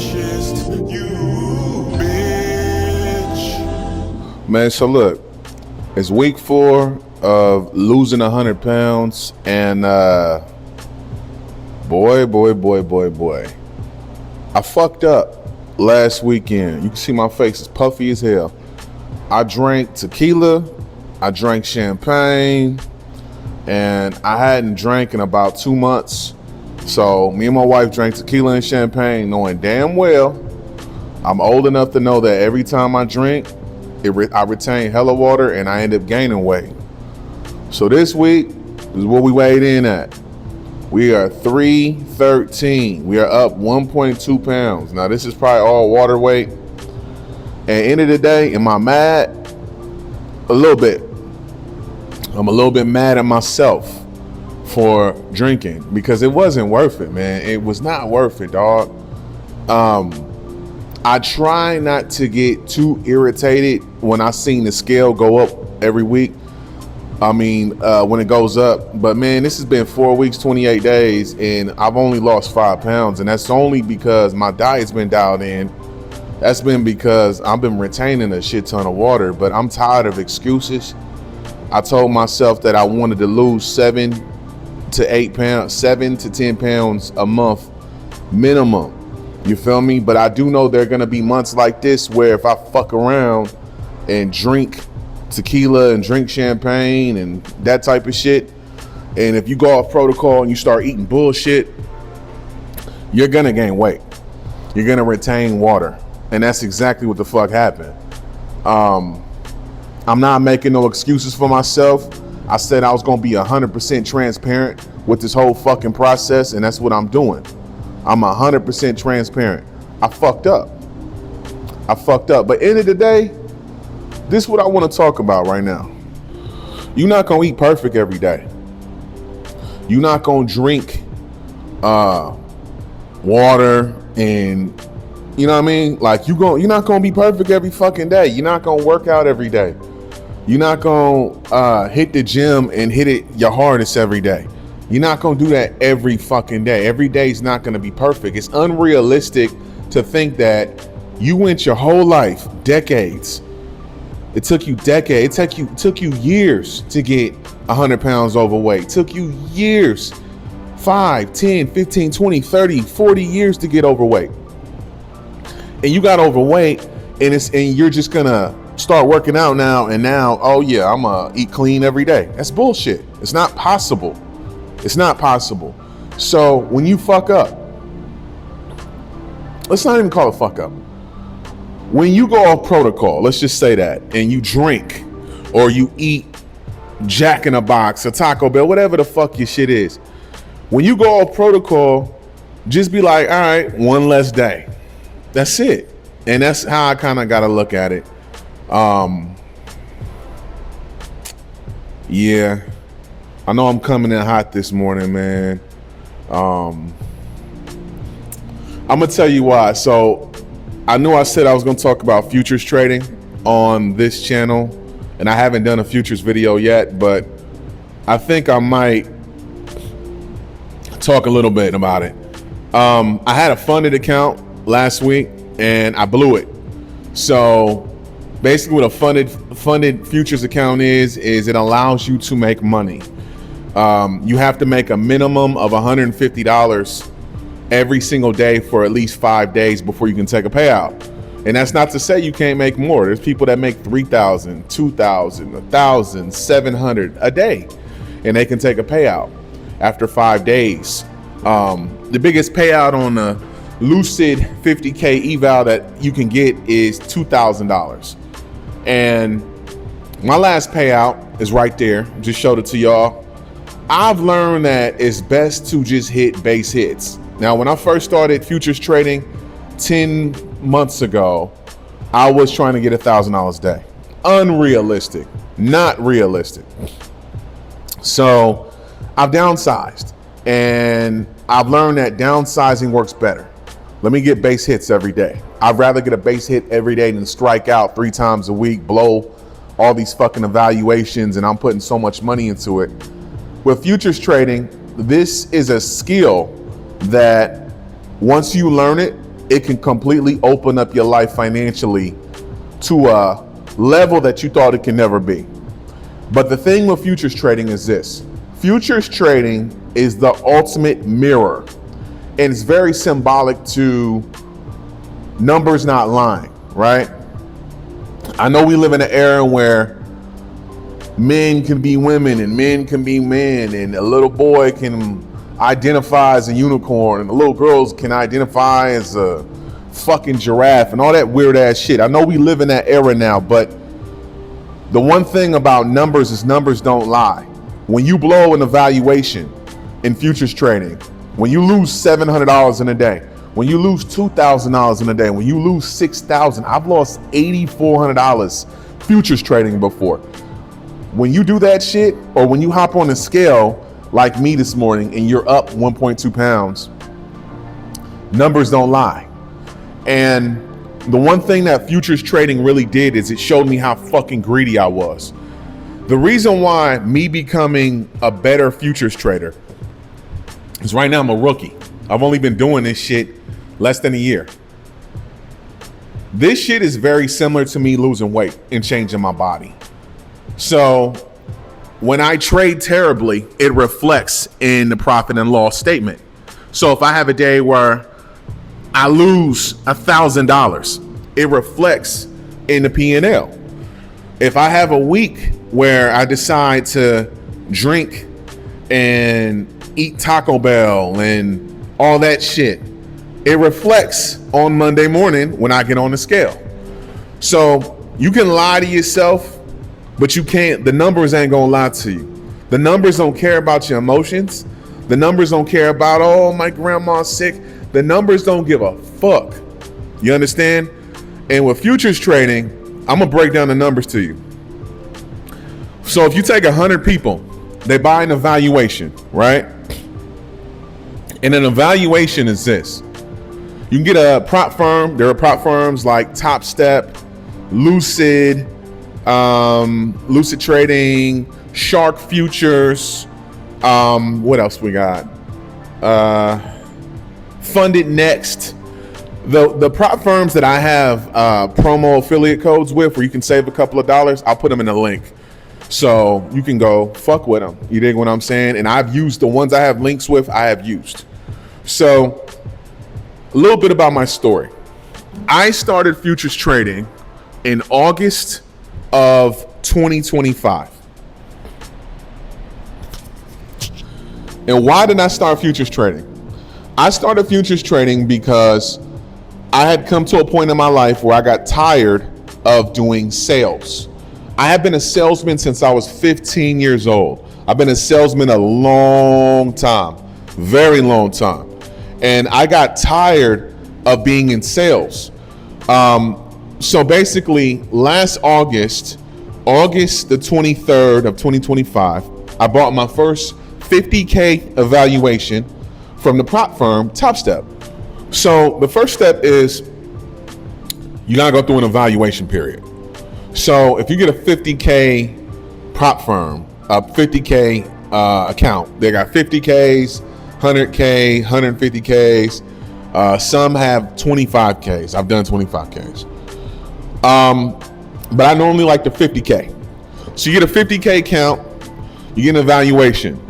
fascist, you bitch. Man, so look, it's week 4 of losing 100 pounds, and boy, I fucked up last weekend. You can see my face is puffy as hell. I drank tequila, I drank champagne, and I hadn't drank in about 2 months. So me and my wife drank tequila and champagne, knowing damn well I'm old enough to know that every time I drink, I retain hella water and I end up gaining weight. So this week is what we weighed in at. We are 313. We are up 1.2 pounds. Now this is probably all water weight. And end of the day, am I mad? A little bit. I'm a little bit mad at myself for drinking because it wasn't worth it, man. It was not worth it, dog. I try not to get too irritated when I seen the scale go up every week. I mean, when it goes up. But man, this has been 4 weeks, 28 days, and I've only lost 5 pounds. And that's only because my diet's been dialed in. That's been because I've been retaining a shit ton of water, but I'm tired of excuses. I told myself that I wanted to lose 7 to 10 pounds a month minimum. You feel me? But I do know there are gonna be months like this where if I fuck around and drink tequila and drink champagne and that type of shit, and if you go off protocol and you start eating bullshit, you're gonna gain weight. You're gonna retain water. And that's exactly what the fuck happened. I'm not making no excuses for myself. I said I was gonna be 100% transparent with this whole fucking process, and that's what I'm doing. I'm 100% transparent. I fucked up. But end of the day, this is what I want to talk about right now. You're not gonna eat perfect every day. You're not gonna drink water and, you know what I mean? Like you're not gonna be perfect every fucking day. You're not gonna work out every day. You're not gonna hit the gym and hit it your hardest every day. You're not gonna do that every fucking day. Every day is not gonna be perfect. It's unrealistic to think that you went your whole life, decades. It took you decades. It took you years to get 100 pounds overweight. It took you years, 5, 10, 15, 20, 30, 40 years to get overweight. And you got overweight and you're just gonna start working out now, oh yeah, I'm gonna eat clean every day. That's bullshit. It's not possible. It's not possible. So when you fuck up, let's not even call it fuck up. When you go off protocol, let's just say that, and you drink or you eat Jack in a Box or Taco Bell, whatever the fuck your shit is. When you go off protocol, just be like, all right, one less day. That's it. And that's how I kind of got to look at it. Yeah, I know I'm coming in hot this morning, man. I'm gonna tell you why. So I knew I said I was gonna talk about futures trading on this channel, and I haven't done a futures video yet, but I think I might talk a little bit about it. I had a funded account last week and I blew it. So basically what a funded futures account is it allows you to make money. You have to make a minimum of $150 every single day for at least 5 days before you can take a payout. And that's not to say you can't make more. There's people that make $3,000, $2,000, $1,000, $700 a day, and they can take a payout after 5 days. The biggest payout on the Lucid 50K eval that you can get is $2,000. And my last payout is right there. Just showed it to y'all. I've learned that it's best to just hit base hits. Now, when I first started futures trading 10 months ago, I was trying to get $1,000 a day. Unrealistic, not realistic. So I've downsized, and I've learned that downsizing works better. Let me get base hits every day. I'd rather get a base hit every day than strike out 3 times a week, blow all these fucking evaluations, and I'm putting so much money into it. With futures trading, this is a skill that once you learn it, it can completely open up your life financially to a level that you thought it could never be. But the thing with futures trading is this. Futures trading is the ultimate mirror, and it's very symbolic to numbers not lying, right? I know we live in an era where men can be women and men can be men, and a little boy can identify as a unicorn and the little girls can identify as a fucking giraffe and all that weird ass shit. I know we live in that era now, but the one thing about numbers is numbers don't lie. When you blow an evaluation in futures trading, when you lose $700 in a day, when you lose $2,000 in a day, when you lose $6,000, I've lost $8,400 futures trading before. When you do that shit, or when you hop on the scale like me this morning and you're up 1.2 pounds, numbers don't lie. And the one thing that futures trading really did is it showed me how fucking greedy I was. The reason why me becoming a better futures trader is right now I'm a rookie. I've only been doing this shit less than a year. This shit is very similar to me losing weight and changing my body. So when I trade terribly, it reflects in the profit and loss statement. So if I have a day where I lose $1,000, it reflects in the P&L. If I have a week where I decide to drink and eat Taco Bell and all that shit, it reflects on Monday morning when I get on the scale. So you can lie to yourself, but you can't, the numbers ain't gonna lie to you. The numbers don't care about your emotions. The numbers don't care about, oh, my grandma's sick. The numbers don't give a fuck. You understand? And with futures trading, I'm gonna break down the numbers to you. So if you take 100 people, they buy an evaluation, right? And an evaluation is this. You can get a prop firm. There are prop firms like Top Step, Lucid, Lucid Trading, Shark Futures. What else we got? Funded Next. The prop firms that I have promo affiliate codes with, where you can save a couple of dollars, I'll put them in the link. So you can go fuck with them. You dig what I'm saying? And I've used the ones I have links with, I have used. So a little bit about my story. I started futures trading in August of 2025. And why did I start futures trading? I started futures trading because I had come to a point in my life where I got tired of doing sales. I have been a salesman since I was 15 years old. I've been a salesman a long time, very long time. And I got tired of being in sales. So basically last August the 23rd of 2025, I bought my first 50K evaluation from the prop firm Top Step. So the first step is you gotta go through an evaluation period. So if you get a 50K prop firm, a 50K account, they got 50Ks, 100K, 150Ks. Some have 25Ks. I've done 25Ks. But I normally like the 50K. So you get a 50K account, you get an evaluation.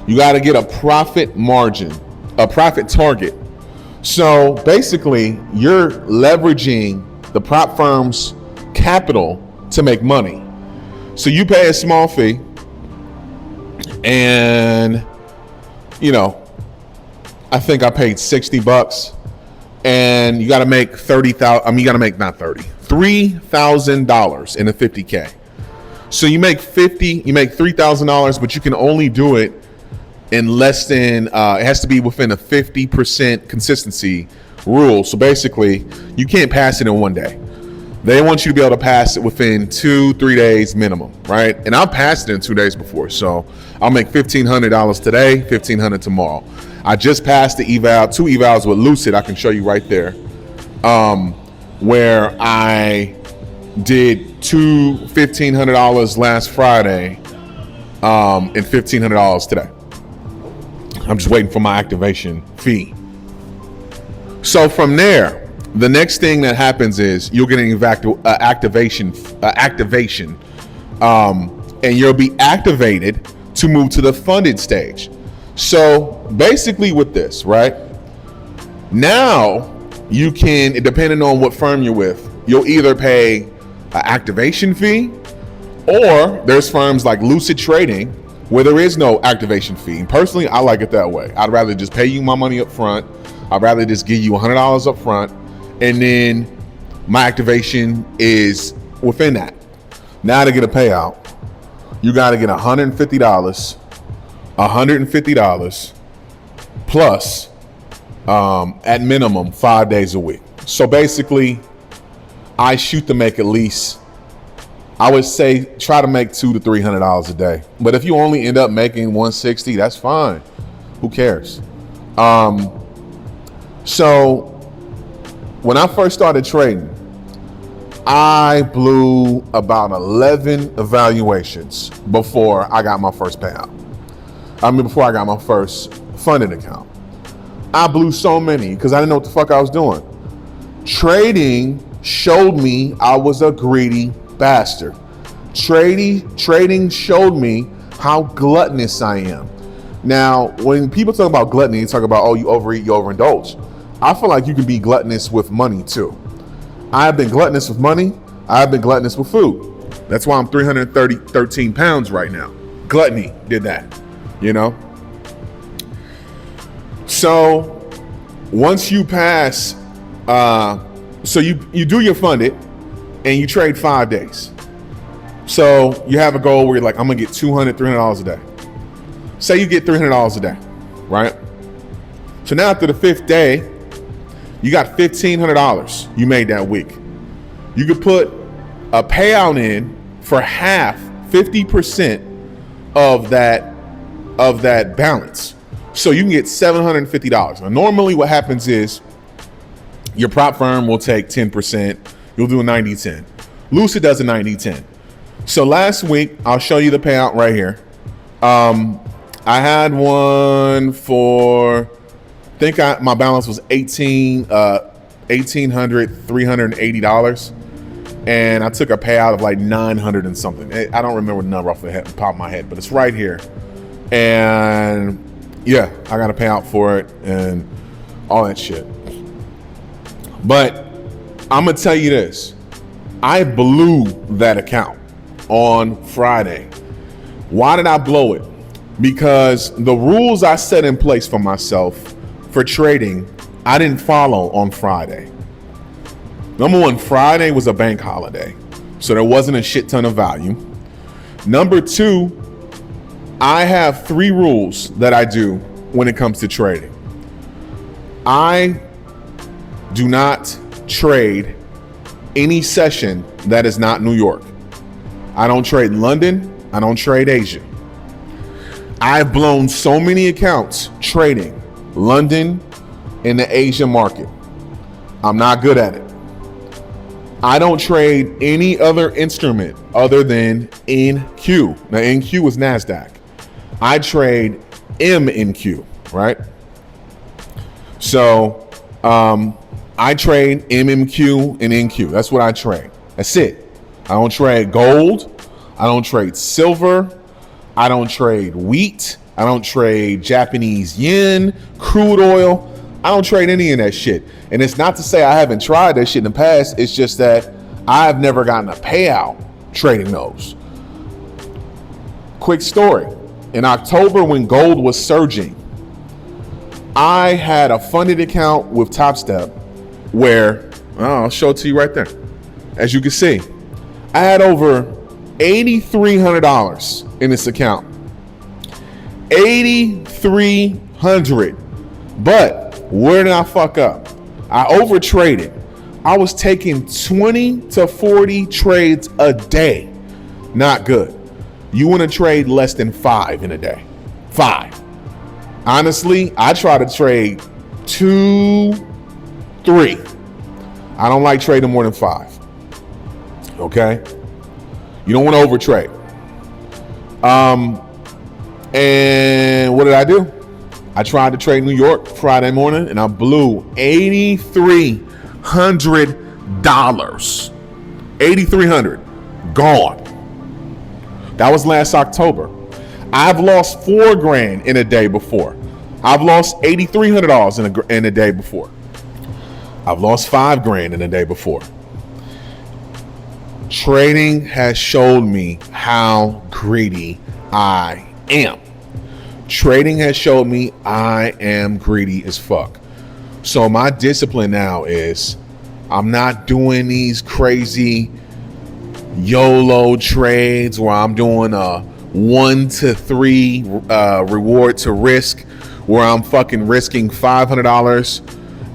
You got to get a profit margin, a profit target. So basically, you're leveraging the prop firm's capital to make money. So you pay a small fee, and you know, I think I paid $60, and you got to make $30,000. I mean, you got to make not 30, $3,000 in a 50K. So you make $3,000, but you can only do it in less than, it has to be within a 50% consistency rule. So basically, you can't pass it in one day. They want you to be able to pass it within 2-3 days minimum, right? And I've passed it in 2 days before. So I'll make $1,500 today, $1,500 tomorrow. I just passed the eval, 2 evals with Lucid. I can show you right there, where I did 2 $1,500 last Friday, and $1,500 today. I'm just waiting for my activation fee. So from there, The next thing that happens is you'll get an activation, and you'll be activated to move to the funded stage. So basically with this, right? Now you can, depending on what firm you're with, you'll either pay an activation fee, or there's firms like Lucid Trading where there is no activation fee. And personally, I like it that way. I'd rather just pay you my money up front. I'd rather just give you $100 up front, and then my activation is within that. Now to get a payout, you got to get $150 plus at minimum 5 days a week. So basically, I shoot to make at least, I would say, try to make $200 to $300 a day. But if you only end up making $160, that's fine. Who cares? So when I first started trading, I blew about 11 evaluations before I got my first payout. Before I got my first funded account. I blew so many because I didn't know what the fuck I was doing. Trading showed me I was a greedy bastard. Trading showed me how gluttonous I am. Now, when people talk about gluttony, they talk about, oh, you overeat, you overindulge. I feel like you can be gluttonous with money too. I have been gluttonous with money. I have been gluttonous with food. That's why I'm 13 pounds right now. Gluttony did that, you know? So once you pass, so you do your funded and you trade 5 days. So you have a goal where you're like, I'm gonna get $200, $300 a day. Say you get $300 a day, right? So now after the 5th day, you got $1,500 you made that week. You could put a payout in for half, 50% of that balance. So you can get $750. Now, normally what happens is your prop firm will take 10%. You'll do a 90-10. Lucid does a 90-10. So last week, I'll show you the payout right here. I had one for, I think my balance was $1,380. And I took a payout of like 900 and something. I don't remember the number off the top of my head, but it's right here. And yeah, I got a payout for it and all that shit. But I'm gonna tell you this. I blew that account on Friday. Why did I blow it? Because the rules I set in place for myself for trading, I didn't follow on Friday. Number one, Friday was a bank holiday, so there wasn't a shit ton of value. Number two, I have 3 rules that I do when it comes to trading. I do not trade any session that is not New York. I don't trade London. I don't trade Asia. I've blown so many accounts trading London in the Asia market. I'm not good at it. I don't trade any other instrument other than NQ. Now NQ is NASDAQ. I trade MNQ, right? So I trade MMQ and NQ. That's what I trade. That's it. I don't trade gold. I don't trade silver. I don't trade wheat. I don't trade Japanese yen, crude oil. I don't trade any of that shit. And it's not to say I haven't tried that shit in the past. It's just that I've never gotten a payout trading those. Quick story. In October, when gold was surging, I had a funded account with Top Step where, I'll show it to you right there. As you can see, I had over $8,300 in this account. $8,300. But where did I fuck up? I overtraded. I was taking 20 to 40 trades a day. Not good. You want to trade less than 5 in a day. 5. Honestly, I try to trade 2, 3. I don't like trading more than 5. Okay? You don't want to overtrade. And what did I do? I tried to trade New York Friday morning and I blew $83 $8,300 gone. That was last October. I've lost $4,000 in a day before. I've lost $8,300 in a day before. I've lost $5,000 in a day before. Trading has showed me how greedy I am. Trading has showed me I am greedy as fuck. So my discipline now is I'm not doing these crazy YOLO trades where I'm doing a 1 to 3 reward to risk, where I'm fucking risking $500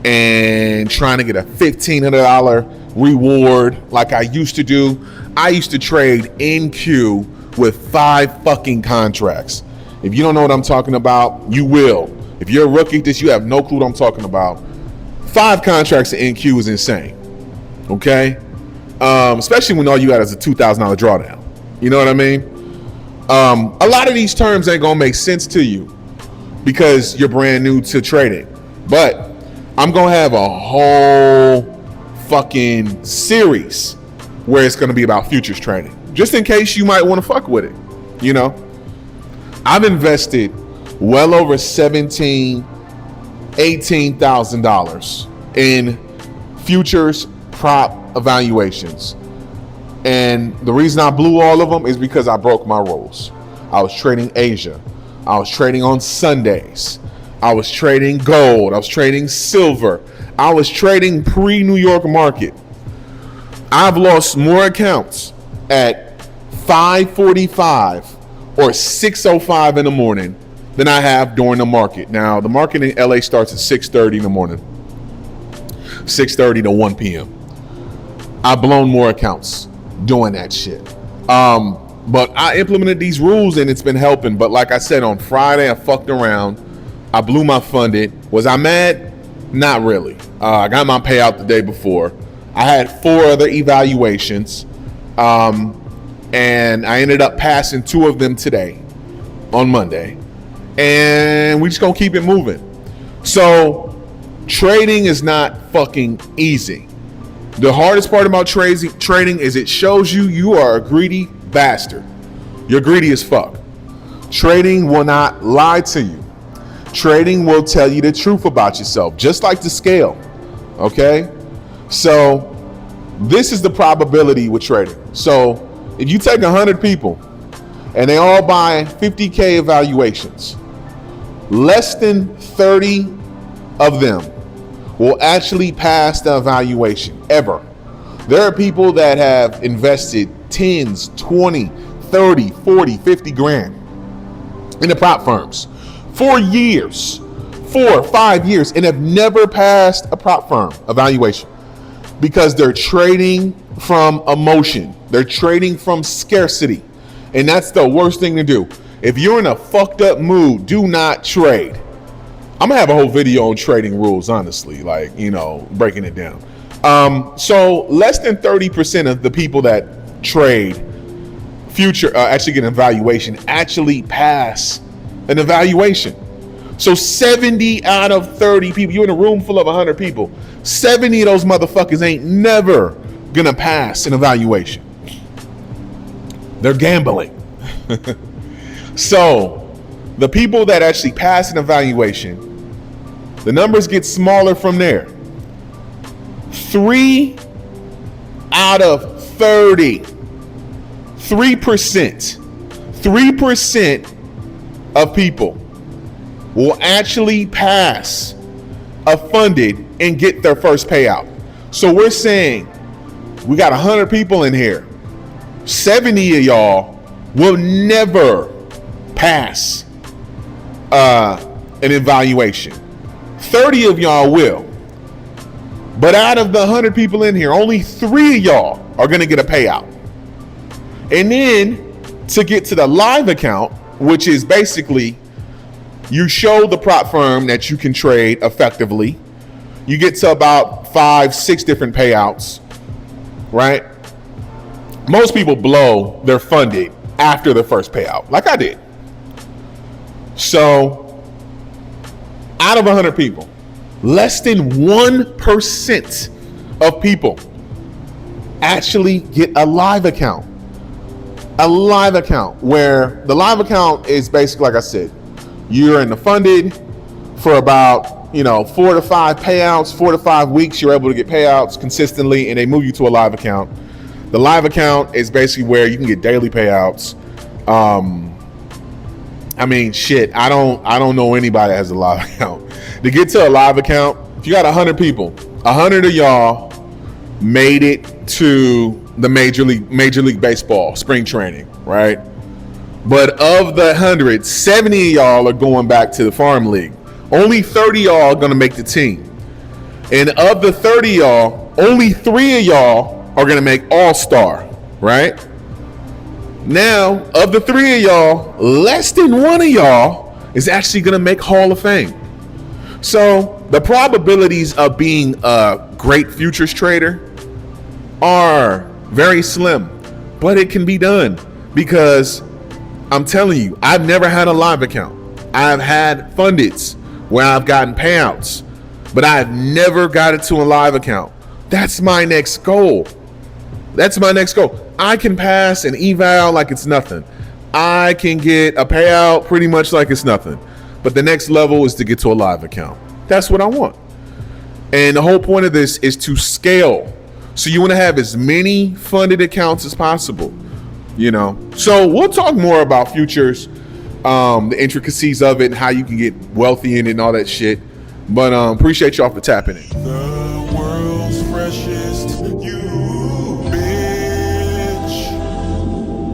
and trying to get a $1,500 reward like I used to do. I used to trade in queue with 5 fucking contracts. If you don't know what I'm talking about, you will. If you're a rookie at this, you have no clue what I'm talking about. 5 contracts in NQ is insane. Okay? Especially when all you got is a $2,000 drawdown. You know what I mean? A lot of these terms ain't gonna make sense to you because you're brand new to trading. But I'm gonna have a whole fucking series where it's gonna be about futures trading, just in case you might want to fuck with it. You know, I've invested well over $18,000 in futures prop evaluations. And the reason I blew all of them is because I broke my rules. I was trading Asia. I was trading on Sundays. I was trading gold. I was trading silver. I was trading pre-New York market. I've lost more accounts at 5:45 or 6:05 in the morning than I have during the market. Now, the market in LA starts at 6:30 in the morning, 6:30 to 1 p.m. I've blown more accounts doing that shit. But I implemented these rules and it's been helping. But like I said, on Friday, I fucked around. I blew my funded. Was I mad? Not really. I got my payout the day before. I had 4 other evaluations. And I ended up passing 2 of them today on Monday. And we just gonna keep it moving. So trading is not fucking easy. The hardest part about trading is it shows you are a greedy bastard. You're greedy as fuck. Trading will not lie to you. Trading will tell you the truth about yourself, just like the scale. Okay? So this is the probability with trading. So if you take 100 people and they all buy 50K evaluations, less than 30 of them will actually pass the evaluation ever. There are people that have invested 10s, 20, 30, 40, 50 grand in the prop firms for years, 4 or 5 years, and have never passed a prop firm evaluation because they're trading from emotion. They're trading from scarcity. And that's the worst thing to do. If you're in a fucked up mood, do not trade. I'm gonna have a whole video on trading rules, honestly, like, you know, breaking it down. So less than 30% of the people that trade future actually get an evaluation actually pass an evaluation. So 70 out of 30 people, you're in a room full of 100 people, 70 of those motherfuckers ain't never gonna pass an evaluation. They're gambling. So the people that actually pass an evaluation, the numbers get smaller from there. 3 out of 30, 3% of people will actually pass a funded and get their first payout. So we're saying we got 100 people in here. 70 of y'all will never pass an evaluation. 30 of y'all will. But out of the 100 people in here, only 3 of y'all are going to get a payout. And then to get to the live account, which is basically you show the prop firm that you can trade effectively, you get to about 5-6 different payouts, right? Most people blow their funded after the first payout, like I did. So out of 100 people, less than 1% of people actually get a live account. A live account, where the live account is basically, like I said, you're in the funded for about 4 to 5 payouts, 4 to 5 weeks. You're able to get payouts consistently, and they move you to a live account. The live account is basically where you can get daily payouts. I mean, shit, I don't know anybody that has a live account. To get to a live account, if you got 100 people, 100 of y'all made it to the Major League Baseball spring training, right? But of the 100, 70 of y'all are going back to the farm league. Only 30 y'all are gonna make the team. And of the 30 y'all, only 3 of y'all are gonna make All-Star, right? Now, of the 3 of y'all, less than 1 of y'all is actually gonna make Hall of Fame. So the probabilities of being a great futures trader are very slim, but it can be done, because I'm telling you, I've never had a live account. I've had fundeds where I've gotten payouts, but I've never got it to a live account. That's my next goal. I can pass an eval like it's nothing. I can get a payout pretty much like it's nothing. But the next level is to get to a live account. That's what I want. And the whole point of this is to scale. So you want to have as many funded accounts as possible, So we'll talk more about futures, the intricacies of it, and how you can get wealthy in it and all that shit. But appreciate y'all for tapping in.